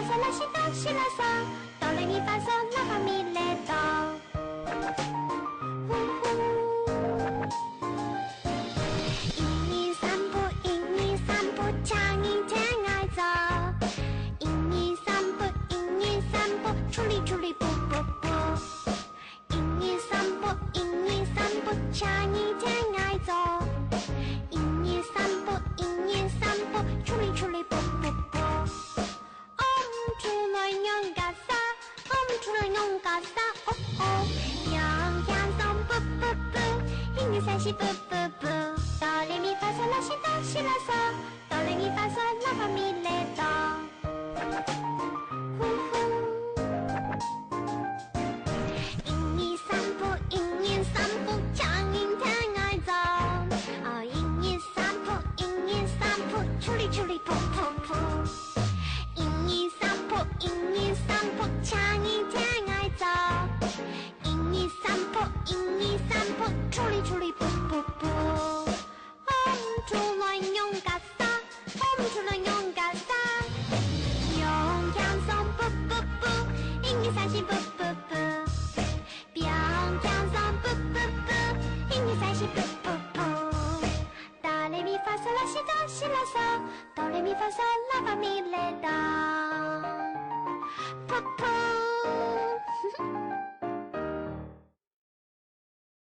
嗦拉西哆西拉嗦，哆来咪发嗦拉发咪来哆。呼呼。一二三步，一二三步，唱一天爱走。一二三步，一二三步，出力出力不不不。一二三步，一二三步，唱一天爱走。一二三步，一二三步，出力出力不不不。出来用嘎撒，出来用嘎撒，哦哦，用两松不不不，一二三四不不不，哆来咪发嗦拉西哆西拉嗦，哆来咪发嗦拉发咪来哆。呼呼。一二三步，一二三步，唱一天爱走。一二三步，一二三步，出力出力噗噗噗。一二三步，一二三步，唱一天爱走。一二三步，一二三步，出力出力噗噗噗。出来用嘎撒，出来用嘎撒，用两松不不不，一二三四不不不，表两松不不不，一二三四不不不，哆来咪发嗦拉西哆西拉嗦，哆来咪发嗦拉发咪来哆，噗噗。